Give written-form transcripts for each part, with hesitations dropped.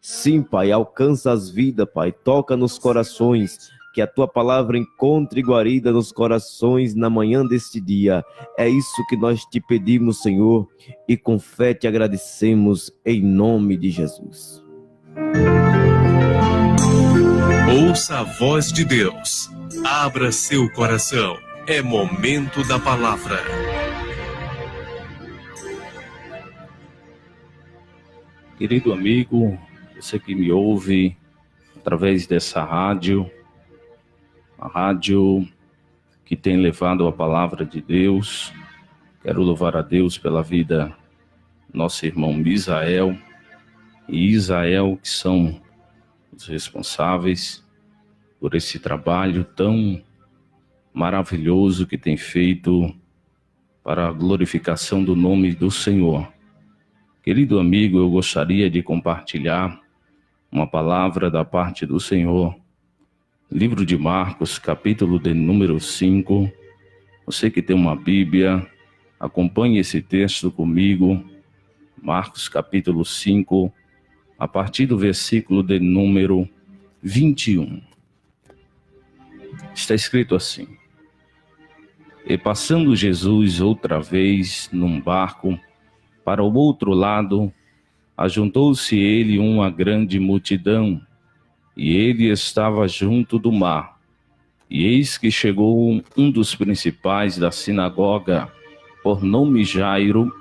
Sim, Pai, alcança as vidas, Pai, toca nos corações, que a Tua palavra encontre guarida nos corações na manhã deste dia. É isso que nós te pedimos, Senhor, e com fé te agradecemos em nome de Jesus. Ouça a voz de Deus. Abra seu coração. É momento da palavra. Querido amigo, você que me ouve através dessa rádio, a rádio que tem levado a palavra de Deus, quero louvar a Deus pela vida do nosso irmão Misael e Isael, que são os responsáveis por esse trabalho tão maravilhoso que tem feito para a glorificação do nome do Senhor. Querido amigo, eu gostaria de compartilhar uma palavra da parte do Senhor. Livro de Marcos, capítulo de número 5. Você que tem uma Bíblia, acompanhe esse texto comigo. Marcos, capítulo 5, a partir do versículo de número 21. Está escrito assim: E passando Jesus outra vez num barco para o outro lado, ajuntou-se ele uma grande multidão, e ele estava junto do mar. E eis que chegou um dos principais da sinagoga, por nome Jairo,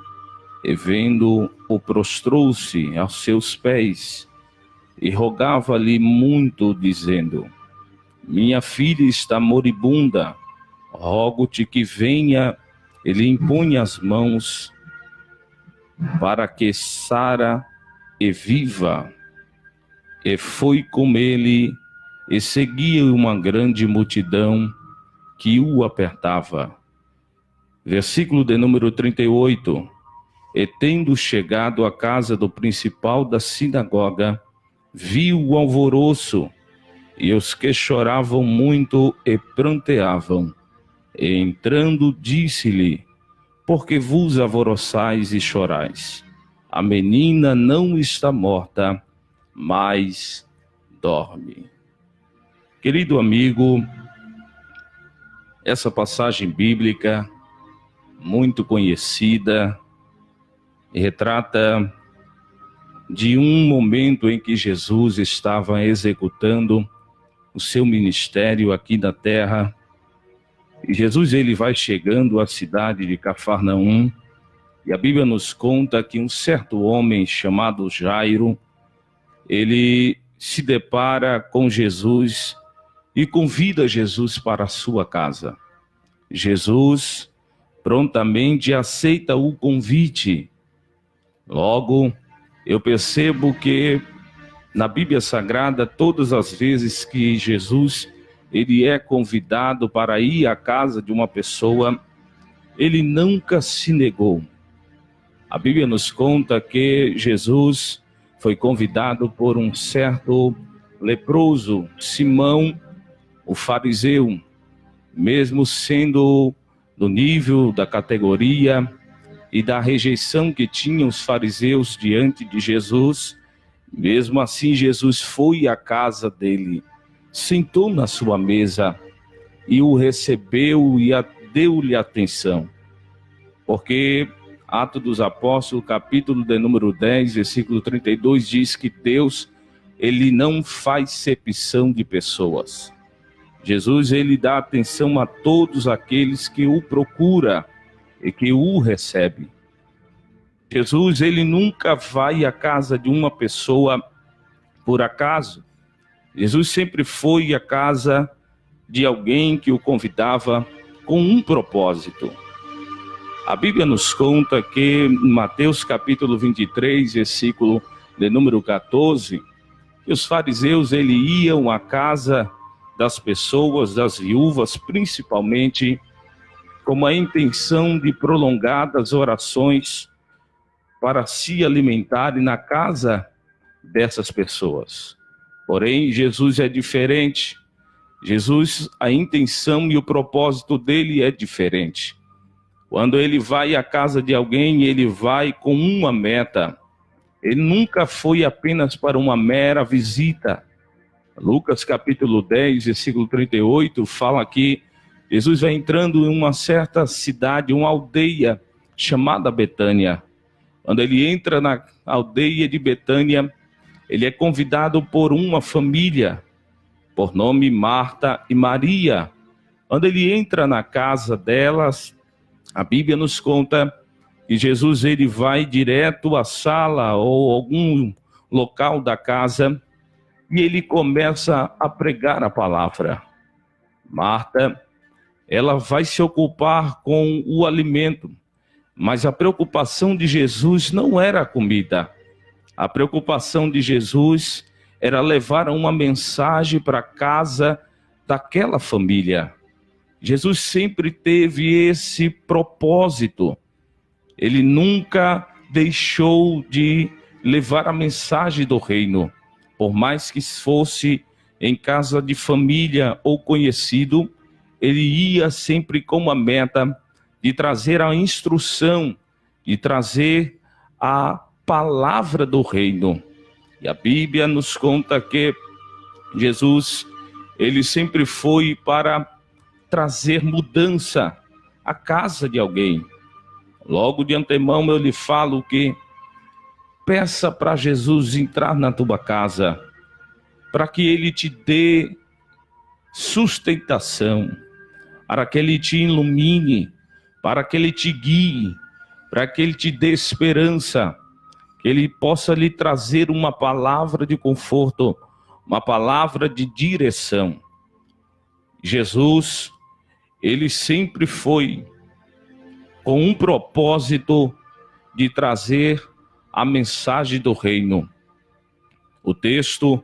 e vendo-o prostrou-se aos seus pés, e rogava-lhe muito, dizendo: Minha filha está moribunda, rogo-te que venha e lhe imponha as mãos, para que sara e viva. E foi com ele, e seguia uma grande multidão que o apertava. Versículo de número 38. E tendo chegado à casa do principal da sinagoga, viu o alvoroço, e os que choravam muito e pranteavam. E entrando, disse-lhe: Por que vos alvoroçais e chorais? A menina não está morta, mas dorme. Querido amigo, essa passagem bíblica, muito conhecida, retrata de um momento em que Jesus estava executando o seu ministério aqui na terra. E Jesus ele vai chegando à cidade de Cafarnaum, e a Bíblia nos conta que um certo homem chamado Jairo, ele se depara com Jesus e convida Jesus para a sua casa. Jesus prontamente aceita o convite. Logo, eu percebo que na Bíblia Sagrada, todas as vezes que Jesus ele é convidado para ir à casa de uma pessoa, ele nunca se negou. A Bíblia nos conta que Jesus foi convidado por um certo leproso, Simão, o fariseu, mesmo sendo do nível, da categoria e da rejeição que tinham os fariseus diante de Jesus, mesmo assim Jesus foi à casa dele, sentou na sua mesa e o recebeu e deu-lhe atenção. Porque Atos dos Apóstolos, capítulo de número 10, versículo 32, diz que Deus, ele não faz acepção de pessoas. Jesus, ele dá atenção a todos aqueles que o procura e que o recebe. Jesus, ele nunca vai à casa de uma pessoa por acaso. Jesus sempre foi à casa de alguém que o convidava com um propósito. A Bíblia nos conta que em Mateus capítulo 23, versículo de número 14, que os fariseus eles iam à casa das pessoas, das viúvas, principalmente com a intenção de prolongadas orações para se alimentarem na casa dessas pessoas. Porém, Jesus é diferente. Jesus, a intenção e o propósito dele é diferente. Quando ele vai à casa de alguém, ele vai com uma meta. ele nunca foi apenas para uma mera visita. Lucas capítulo 10, versículo 38, fala que Jesus vai entrando em uma certa cidade, uma aldeia chamada Betânia. Quando ele entra na aldeia de Betânia, ele é convidado por uma família, por nome Marta e Maria. Quando ele entra na casa delas, a Bíblia nos conta que Jesus ele vai direto à sala ou algum local da casa e ele começa a pregar a palavra. Marta, ela vai se ocupar com o alimento, mas a preocupação de Jesus não era a comida. A preocupação de Jesus era levar uma mensagem para a casa daquela família. Jesus sempre teve esse propósito. Ele nunca deixou de levar a mensagem do reino. Por mais que fosse em casa de família ou conhecido, ele ia sempre com uma meta de trazer a instrução, de trazer a palavra do reino. E a Bíblia nos conta que Jesus, ele sempre foi para trazer mudança à casa de alguém. Logo de antemão eu lhe falo que peça para Jesus entrar na tua casa, para que ele te dê sustentação, para que ele te ilumine, para que ele te guie, para que ele te dê esperança, que ele possa lhe trazer uma palavra de conforto, uma palavra de direção. Jesus, ele sempre foi com um propósito de trazer a mensagem do reino. O texto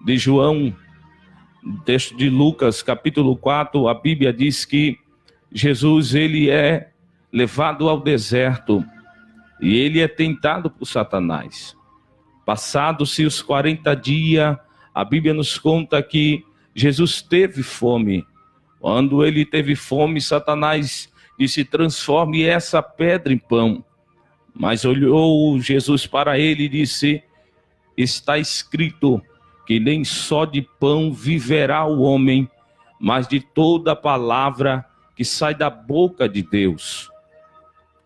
de João, o texto de Lucas, capítulo 4, a Bíblia diz que Jesus, ele é levado ao deserto e ele é tentado por Satanás. Passados-se os 40 dias, a Bíblia nos conta que Jesus teve fome. Quando ele teve fome, Satanás disse: transforme essa pedra em pão. Mas olhou Jesus para ele e disse: está escrito que nem só de pão viverá o homem, mas de toda a palavra que sai da boca de Deus.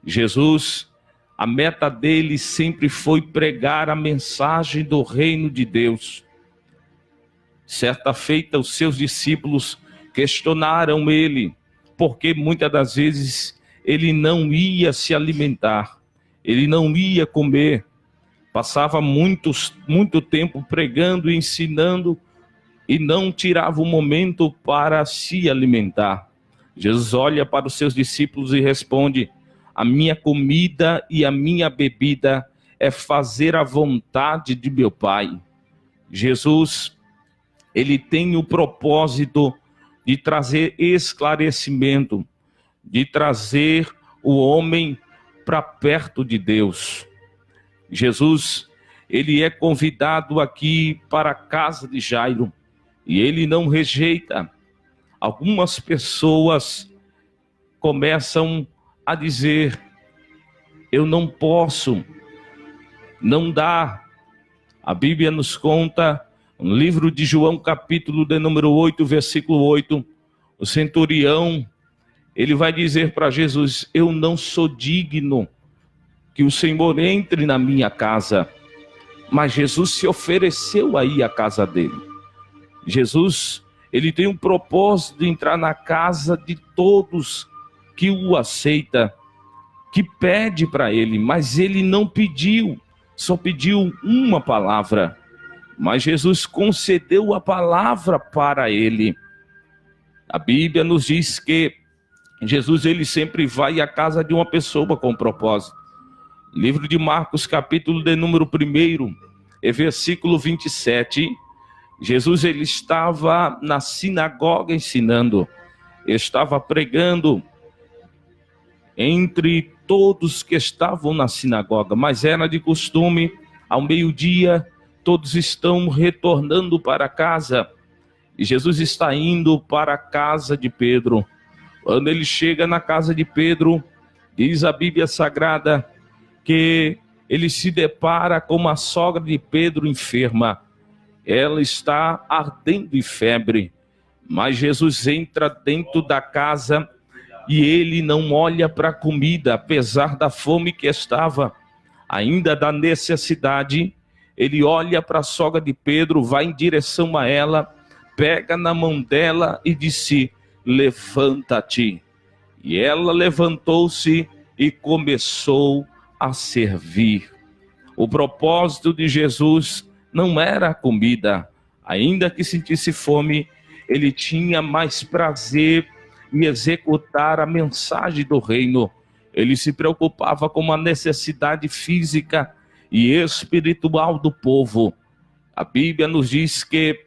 Jesus, a meta dele sempre foi pregar a mensagem do reino de Deus. Certa feita, os seus discípulos questionaram ele, porque muitas das vezes ele não ia se alimentar, ele não ia comer, passava muito tempo pregando e ensinando e não tirava um momento para se alimentar. Jesus olha para os seus discípulos e responde: a minha comida e a minha bebida é fazer a vontade de meu Pai. Jesus, ele tem o propósito de trazer esclarecimento, de trazer o homem para perto de Deus. Jesus, ele é convidado aqui para a casa de Jairo e ele não rejeita. Algumas pessoas começam a dizer: eu não posso, não dá. A Bíblia nos conta, no livro de João, capítulo de número 8, versículo 8, o centurião, ele vai dizer para Jesus: eu não sou digno que o Senhor entre na minha casa. Mas Jesus se ofereceu aí à casa dele. Jesus, ele tem um propósito de entrar na casa de todos que o aceita, que pede para ele, mas ele não pediu, só pediu uma palavra. Mas Jesus concedeu a palavra para ele. A Bíblia nos diz que Jesus, ele sempre vai à casa de uma pessoa com propósito. Livro de Marcos, capítulo de número 1, versículo 27. Jesus, ele estava na sinagoga ensinando, estava pregando entre todos que estavam na sinagoga, mas era de costume, ao meio-dia, todos estão retornando para casa, e Jesus está indo para a casa de Pedro. Quando ele chega na casa de Pedro, diz a Bíblia Sagrada que ele se depara com a sogra de Pedro enferma. Ela está ardendo em febre, mas Jesus entra dentro da casa e ele não olha para a comida, apesar da fome que estava, ainda da necessidade. Ele olha para a sogra de Pedro, vai em direção a ela, pega na mão dela e disse: levanta-te. E ela levantou-se e começou a servir. O propósito de Jesus não era a comida. Ainda que sentisse fome, ele tinha mais prazer em executar a mensagem do reino. Ele se preocupava com a necessidade física e espiritual do povo. A Bíblia nos diz que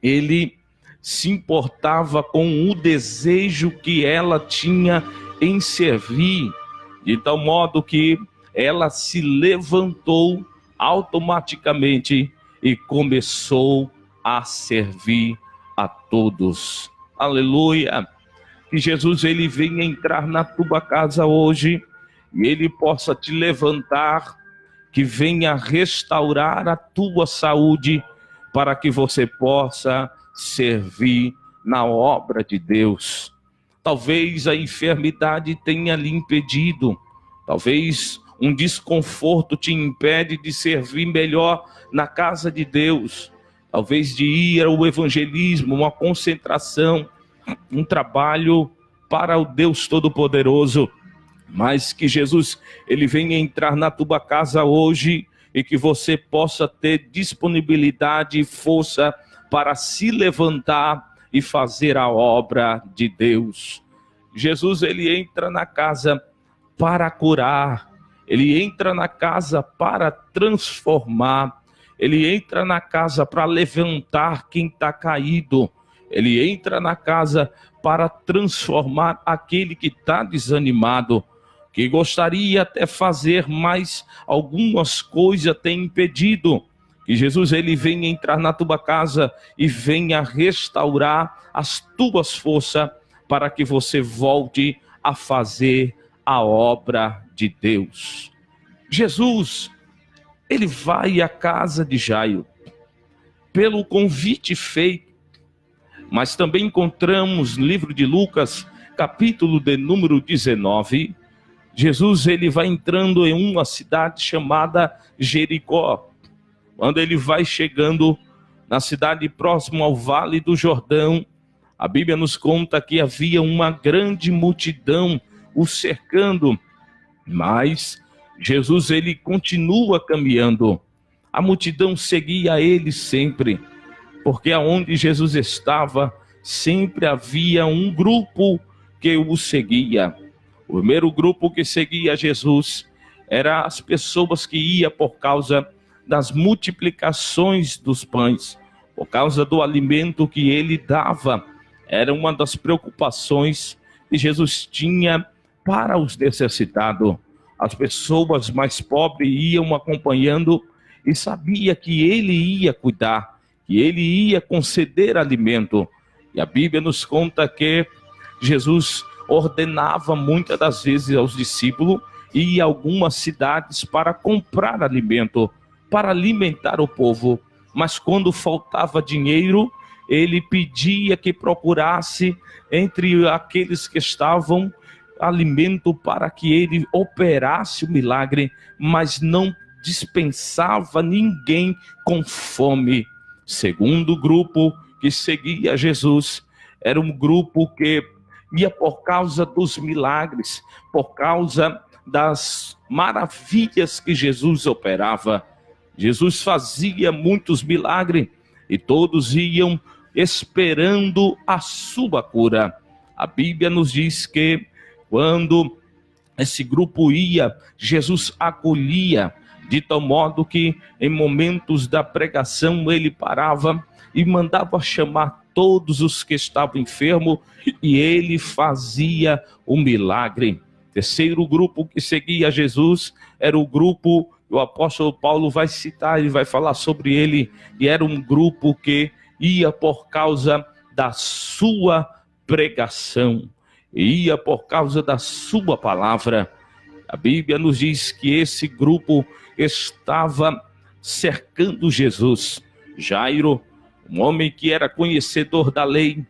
ele se importava com o desejo que ela tinha em servir, de tal modo que ela se levantou automaticamente e começou a servir a todos. Aleluia! Que Jesus ele venha entrar na tua casa hoje e ele possa te levantar, que venha restaurar a tua saúde para que você possa servir na obra de Deus. Talvez a enfermidade tenha lhe impedido, talvez um desconforto te impede de servir melhor na casa de Deus, talvez de ir ao evangelismo, uma concentração, um trabalho para o Deus Todo-Poderoso. Mas que Jesus ele venha entrar na tua casa hoje e que você possa ter disponibilidade e força para se levantar e fazer a obra de Deus. Jesus ele entra na casa para curar, ele entra na casa para transformar, ele entra na casa para levantar quem está caído, ele entra na casa para transformar aquele que está desanimado, que gostaria até fazer, mas algumas coisas têm impedido. Que Jesus ele venha entrar na tua casa e venha restaurar as tuas forças para que você volte a fazer a obra de Deus. Jesus, ele vai à casa de Jairo pelo convite feito, mas também encontramos no livro de Lucas, capítulo de número 19, Jesus ele vai entrando em uma cidade chamada Jericó. Quando ele vai chegando na cidade próxima ao Vale do Jordão, a Bíblia nos conta que havia uma grande multidão o cercando, mas Jesus ele continua caminhando. A multidão seguia ele sempre, porque aonde Jesus estava, sempre havia um grupo que o seguia. O primeiro grupo que seguia Jesus era as pessoas que iam por causa das multiplicações dos pães, por causa do alimento que ele dava. Era uma das preocupações que Jesus tinha para os necessitados. As pessoas mais pobres iam acompanhando e sabia que ele ia cuidar, que ele ia conceder alimento. E a Bíblia nos conta que Jesus ordenava muitas das vezes aos discípulos ir a algumas cidades para comprar alimento, para alimentar o povo. Mas quando faltava dinheiro, ele pedia que procurasse entre aqueles que estavam alimento para que ele operasse o milagre, mas não dispensava ninguém com fome. Segundo grupo que seguia Jesus, era um grupo que ia por causa dos milagres, por causa das maravilhas que Jesus operava. Jesus fazia muitos milagres e todos iam esperando a sua cura. A Bíblia nos diz que quando esse grupo ia, Jesus acolhia, de tal modo que em momentos da pregação ele parava e mandava chamar todos os que estavam enfermos e ele fazia o milagre. Terceiro grupo que seguia Jesus era o grupo que o apóstolo Paulo vai citar, ele vai falar sobre ele, e era um grupo que ia por causa da sua pregação, ia por causa da sua palavra. A Bíblia nos diz que esse grupo estava cercando Jesus. Jairo, um homem que era conhecedor da lei,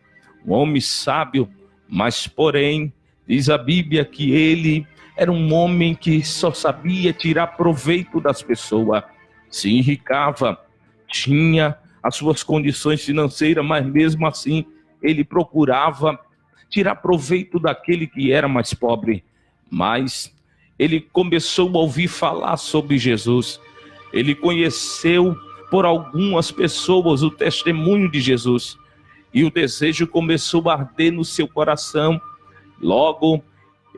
um homem sábio, mas porém, diz a Bíblia que ele era um homem que só sabia tirar proveito das pessoas, se enricava, tinha as suas condições financeiras, mas mesmo assim ele procurava tirar proveito daquele que era mais pobre. Mas ele começou a ouvir falar sobre Jesus, ele conheceu por algumas pessoas o testemunho de Jesus, e o desejo começou a arder no seu coração. Logo,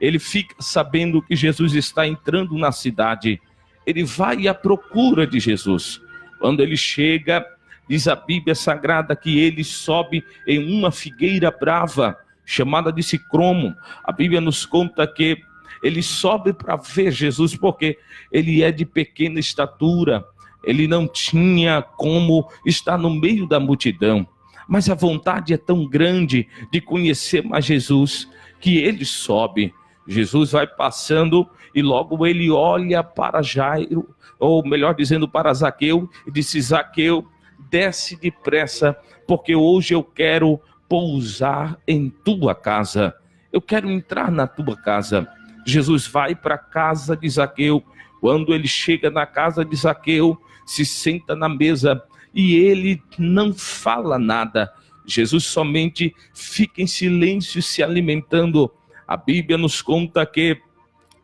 ele fica sabendo que Jesus está entrando na cidade. Ele vai à procura de Jesus. Quando ele chega, diz a Bíblia Sagrada que ele sobe em uma figueira brava, chamada de Sicromo. A Bíblia nos conta que ele sobe para ver Jesus, porque ele é de pequena estatura. Ele não tinha como estar no meio da multidão. Mas a vontade é tão grande de conhecer mais Jesus, que ele sobe. Jesus vai passando e logo ele olha para Jairo, ou melhor dizendo, para Zaqueu, e disse: Zaqueu, desce depressa, porque hoje eu quero pousar em tua casa. Eu quero entrar na tua casa. Jesus vai para a casa de Zaqueu. Quando ele chega na casa de Zaqueu, se senta na mesa e ele não fala nada. Jesus somente fica em silêncio se alimentando. A Bíblia nos conta que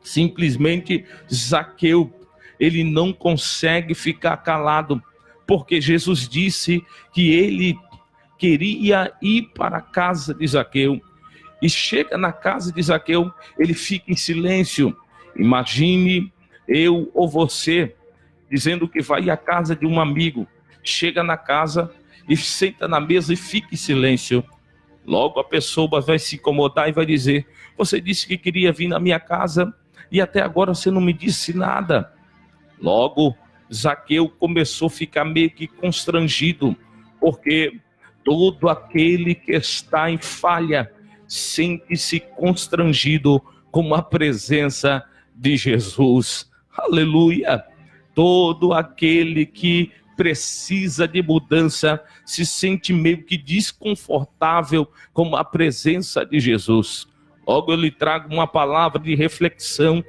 simplesmente Zaqueu, ele não consegue ficar calado, porque Jesus disse que ele queria ir para a casa de Zaqueu. E chega na casa de Zaqueu, ele fica em silêncio. Imagine eu ou você dizendo que vai à casa de um amigo, chega na casa e senta na mesa e fica em silêncio. Logo a pessoa vai se incomodar e vai dizer: você disse que queria vir na minha casa e até agora você não me disse nada. Logo Zaqueu começou a ficar meio que constrangido, porque todo aquele que está em falha sente-se constrangido com a presença de Jesus. Aleluia! Todo aquele que precisa de mudança se sente meio que desconfortável com a presença de Jesus. Logo eu lhe trago uma palavra de reflexão.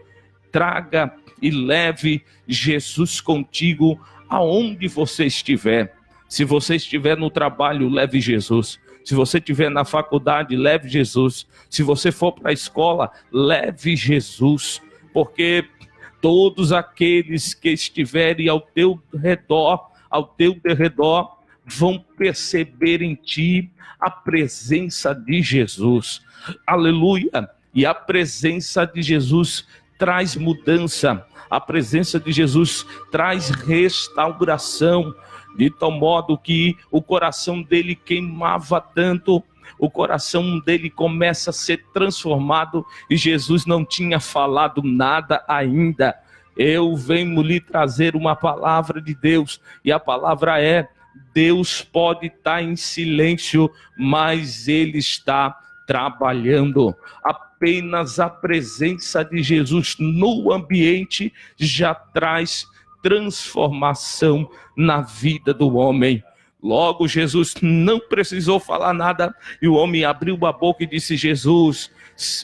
Traga e leve Jesus contigo aonde você estiver. Se você estiver no trabalho, leve Jesus. Se você estiver na faculdade, leve Jesus. Se você for para a escola, leve Jesus. Porque todos aqueles que estiverem ao teu derredor, vão perceber em ti a presença de Jesus. Aleluia! E a presença de Jesus traz mudança. A presença de Jesus traz restauração, de tal modo que o coração dele queimava tanto, o coração dele começa a ser transformado, e Jesus não tinha falado nada ainda. Eu venho lhe trazer uma palavra de Deus, e a palavra é: Deus pode estar em silêncio, mas ele está trabalhando. Apenas a presença de Jesus no ambiente já traz transformação na vida do homem. Logo Jesus não precisou falar nada, e o homem abriu a boca e disse: Jesus,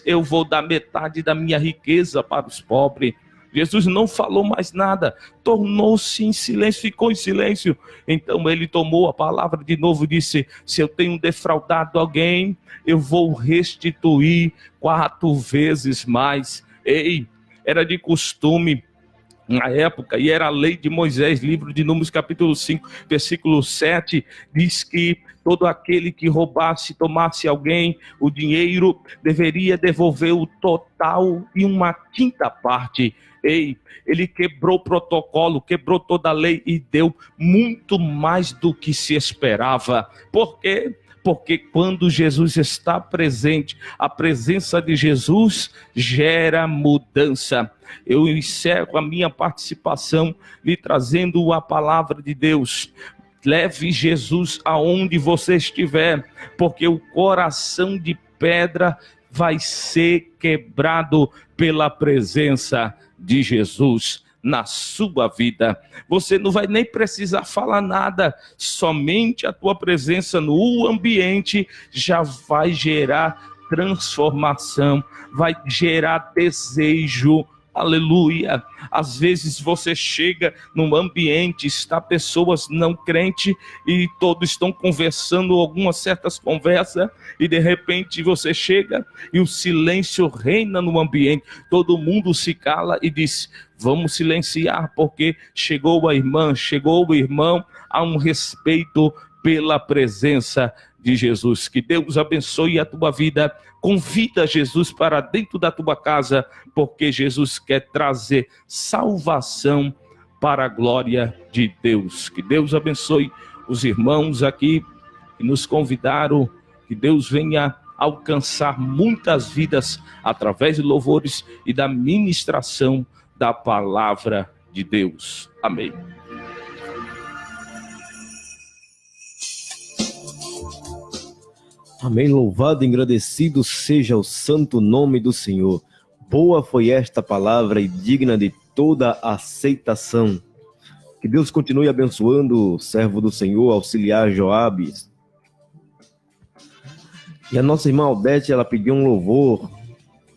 eu vou dar metade da minha riqueza para os pobres. Jesus não falou mais nada, tornou-se em silêncio, ficou em silêncio. Então ele tomou a palavra de novo e disse: se eu tenho defraudado alguém, eu vou restituir 4 vezes mais. Ei, era de costume na época, e era a lei de Moisés, livro de Números capítulo 5, versículo 7, diz que todo aquele que roubasse, tomasse alguém o dinheiro, deveria devolver o total e 1/5 parte. Ei, ele quebrou o protocolo, quebrou toda a lei e deu muito mais do que se esperava. Por quê? Porque quando Jesus está presente, a presença de Jesus gera mudança. Eu encerro a minha participação lhe trazendo a palavra de Deus. Leve Jesus aonde você estiver, porque o coração de pedra vai ser quebrado pela presença de Jesus na sua vida. Você não vai nem precisar falar nada, somente a tua presença no ambiente já vai gerar transformação, vai gerar desejo. Aleluia. Às vezes você chega num ambiente, está pessoas não crentes e todos estão conversando algumas certas conversas e de repente você chega e o silêncio reina no ambiente. Todo mundo se cala e diz: vamos silenciar porque chegou a irmã, chegou o irmão. Há um respeito pela presença de Jesus. Que Deus abençoe a tua vida. Convida Jesus para dentro da tua casa, porque Jesus quer trazer salvação para a glória de Deus. Que Deus abençoe os irmãos aqui que nos convidaram. Que Deus venha alcançar muitas vidas através de louvores e da ministração da palavra de Deus. Amém. Amém. Louvado e engrandecido seja o santo nome do Senhor. Boa foi esta palavra e digna de toda aceitação. Que Deus continue abençoando o servo do Senhor, auxiliar Joabe. E a nossa irmã Aldete, ela pediu um louvor,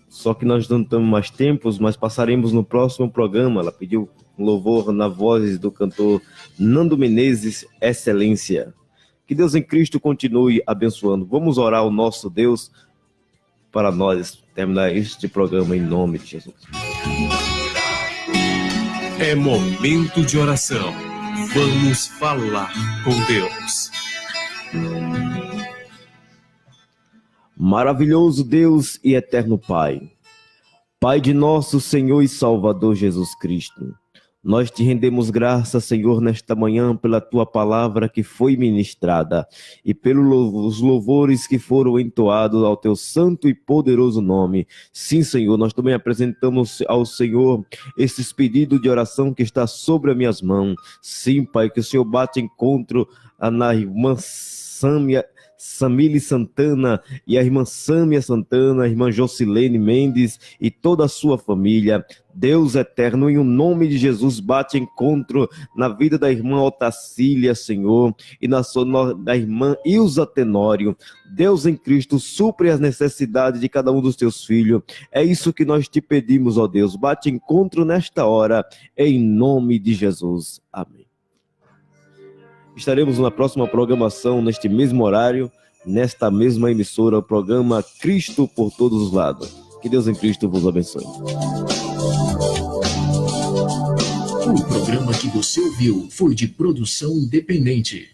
só que nós não temos mais tempos, mas passaremos no próximo programa. Ela pediu um louvor na voz do cantor Nando Menezes, Excelência. Que Deus em Cristo continue abençoando. Vamos orar ao nosso Deus para nós terminar este programa em nome de Jesus. É momento de oração. Vamos falar com Deus. Maravilhoso Deus e eterno Pai, Pai de nosso Senhor e Salvador Jesus Cristo, nós te rendemos graças, Senhor, nesta manhã pela tua palavra que foi ministrada e pelos louvores que foram entoados ao teu santo e poderoso nome. Sim, Senhor, nós também apresentamos ao Senhor esses pedidos de oração que está sobre as minhas mãos. Sim, Pai, que o Senhor bate encontro na irmã Samile Santana e a irmã Sâmia Santana, a irmã Jocilene Mendes e toda a sua família. Deus eterno, em o nome de Jesus, bate encontro na vida da irmã Otacília, Senhor, e da irmã Ilza Tenório. Deus em Cristo, supre as necessidades de cada um dos teus filhos. É isso que nós te pedimos, ó Deus. Bate encontro nesta hora, em nome de Jesus. Amém. Estaremos na próxima programação, neste mesmo horário, nesta mesma emissora, o programa Cristo por Todos os Lados. Que Deus em Cristo vos abençoe. O programa que você ouviu foi de produção independente.